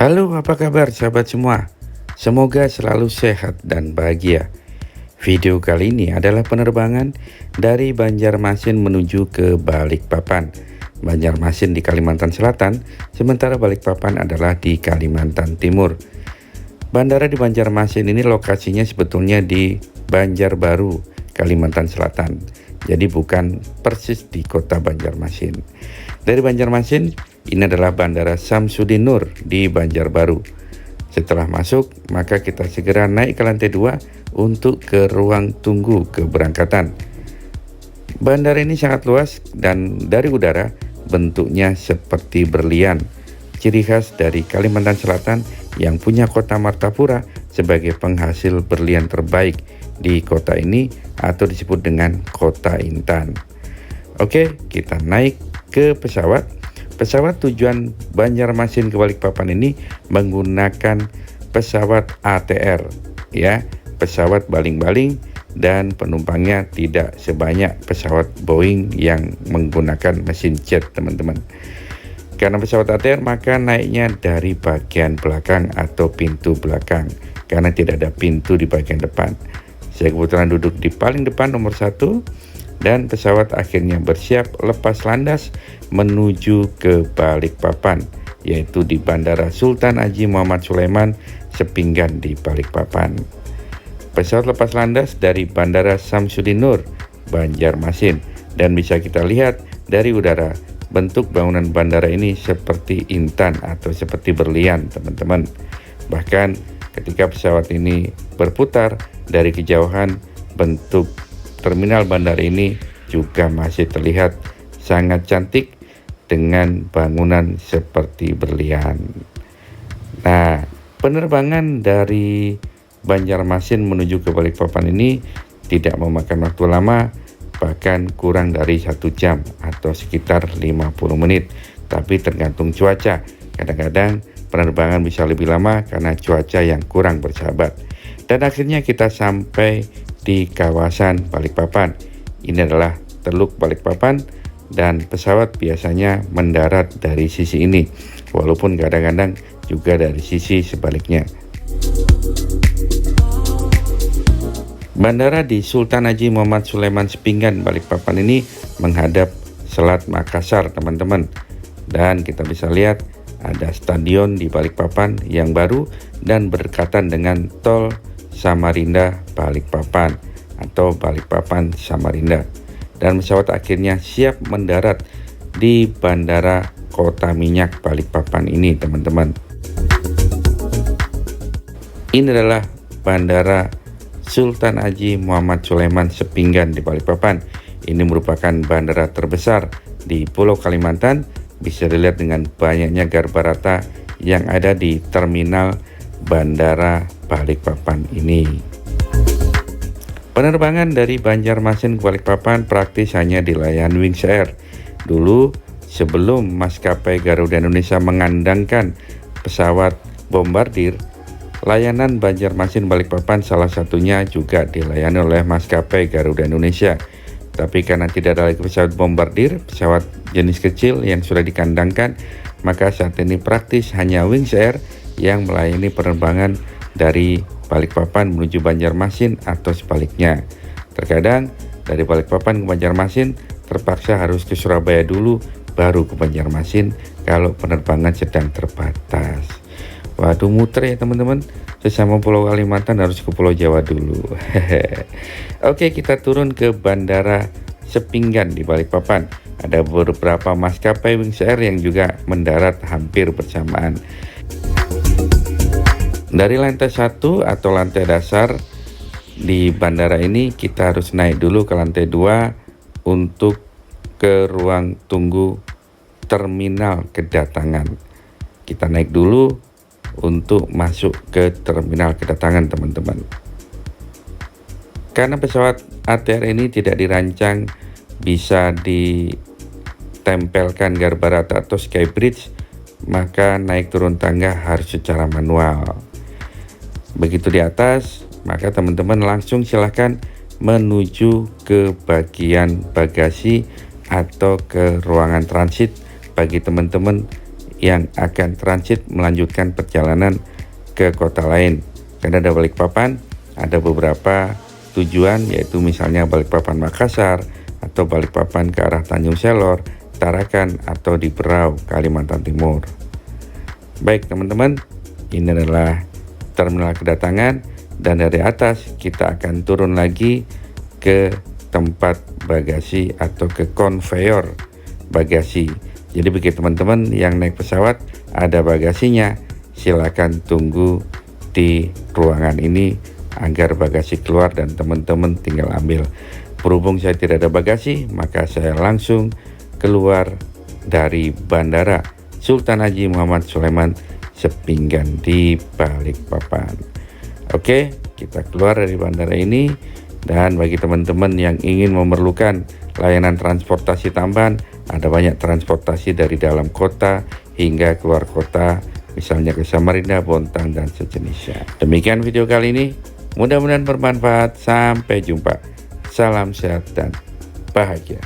Halo, apa kabar sahabat semua? Semoga selalu sehat dan bahagia. Video kali ini adalah penerbangan dari Banjarmasin menuju ke Balikpapan. Banjarmasin di Kalimantan Selatan, sementara Balikpapan adalah di Kalimantan Timur. Bandara di Banjarmasin ini lokasinya sebetulnya di Banjarbaru, Kalimantan Selatan. Jadi bukan persis di kota Banjarmasin. Dari Banjarmasin, ini adalah Bandara Samsudin Nur di Banjarbaru. Setelah masuk, maka kita segera naik ke lantai 2 untuk ke ruang tunggu keberangkatan. Bandara ini sangat luas dan dari udara bentuknya seperti berlian. Ciri khas dari Kalimantan Selatan yang punya kota Martapura sebagai penghasil berlian terbaik di kota ini atau disebut dengan Kota Intan. Oke, kita naik ke pesawat. Pesawat tujuan Banjarmasin ke Balikpapan ini menggunakan pesawat ATR, ya, pesawat baling-baling, dan penumpangnya tidak sebanyak pesawat Boeing yang menggunakan mesin jet, teman-teman. Karena pesawat ATR, maka naiknya dari bagian belakang atau pintu belakang, karena tidak ada pintu di bagian depan. Saya kebetulan duduk di paling depan nomor 1, dan pesawat akhirnya bersiap lepas landas menuju ke Balikpapan, yaitu di Bandara Sultan Haji Muhammad Sulaiman Sepinggan di Balikpapan. Pesawat lepas landas dari Bandara Samsudin Nur, Banjarmasin, dan bisa kita lihat dari udara bentuk bangunan bandara ini seperti intan atau seperti berlian, teman-teman. Bahkan ketika pesawat ini berputar dari kejauhan, bentuk terminal bandara ini juga masih terlihat sangat cantik dengan bangunan seperti berlian. Nah, penerbangan dari Banjarmasin menuju ke Balikpapan ini tidak memakan waktu lama, bahkan kurang dari 1 jam atau sekitar 50 menit. Tapi tergantung cuaca, kadang-kadang penerbangan bisa lebih lama karena cuaca yang kurang bersahabat. Dan akhirnya kita sampai di kawasan Balikpapan. Ini adalah Teluk Balikpapan dan pesawat biasanya mendarat dari sisi ini, walaupun kadang-kadang juga dari sisi sebaliknya. Bandara di Sultan Haji Muhammad Sulaiman Sepinggan Balikpapan ini menghadap Selat Makassar, teman-teman. Dan kita bisa lihat ada stadion di Balikpapan yang baru dan berdekatan dengan tol Samarinda Balikpapan atau Balikpapan Samarinda. Dan pesawat akhirnya siap mendarat di Bandara Kota Minyak Balikpapan ini, teman-teman. Ini adalah Bandara Sultan Haji Muhammad Sulaiman Sepinggan di Balikpapan. Ini merupakan bandara terbesar di Pulau Kalimantan. Bisa dilihat dengan banyaknya garba rata yang ada di terminal Bandara Balikpapan ini. Penerbangan dari Banjarmasin ke Balikpapan praktis hanya dilayani Wings Air. Dulu sebelum maskapai Garuda Indonesia mengandangkan pesawat bombardir, layanan Banjarmasin Balikpapan salah satunya juga dilayani oleh maskapai Garuda Indonesia. Tapi karena tidak ada lagi pesawat bombardir, pesawat jenis kecil yang sudah dikandangkan, maka saat ini praktis hanya Wings Air yang melayani penerbangan dari Balikpapan menuju Banjarmasin atau sebaliknya. Terkadang dari Balikpapan ke Banjarmasin terpaksa harus ke Surabaya dulu baru ke Banjarmasin kalau penerbangan sedang terbatas. Waduh, muter ya teman-teman. Sesama Pulau Kalimantan harus ke Pulau Jawa dulu. Oke, kita turun ke Bandara Sepinggan di Balikpapan. Ada beberapa maskapai Wings Air yang juga mendarat hampir bersamaan. Dari lantai 1 atau lantai dasar di bandara ini kita harus naik dulu ke lantai 2 untuk ke ruang tunggu terminal kedatangan. Kita naik dulu untuk masuk ke terminal kedatangan, teman-teman. Karena pesawat ATR ini tidak dirancang bisa ditempelkan garba rata atau skybridge, maka naik turun tangga harus secara manual. Begitu di atas, maka teman-teman langsung silahkan menuju ke bagian bagasi atau ke ruangan transit bagi teman-teman yang akan transit melanjutkan perjalanan ke kota lain. Karena ada Balikpapan, ada beberapa tujuan, yaitu misalnya Balikpapan Makassar atau Balikpapan ke arah Tanjung Selor, Tarakan, atau di Berau, Kalimantan Timur. Baik teman-teman, ini adalah terminal kedatangan, dan dari atas kita akan turun lagi ke tempat bagasi atau ke konveyor bagasi. Jadi bagi teman-teman yang naik pesawat ada bagasinya, silakan tunggu di ruangan ini agar bagasi keluar dan teman-teman tinggal ambil. Berhubung saya tidak ada bagasi, maka saya langsung keluar dari Bandara Sultan Haji Muhammad Sulaiman Sepinggan di Balikpapan. Oke, kita keluar dari bandara ini, dan bagi teman-teman yang ingin memerlukan layanan transportasi tambahan, ada banyak transportasi dari dalam kota hingga keluar kota, misalnya ke Samarinda, Bontang, dan sejenisnya. Demikian video kali ini, mudah-mudahan bermanfaat. Sampai jumpa. Salam sehat dan bahagia.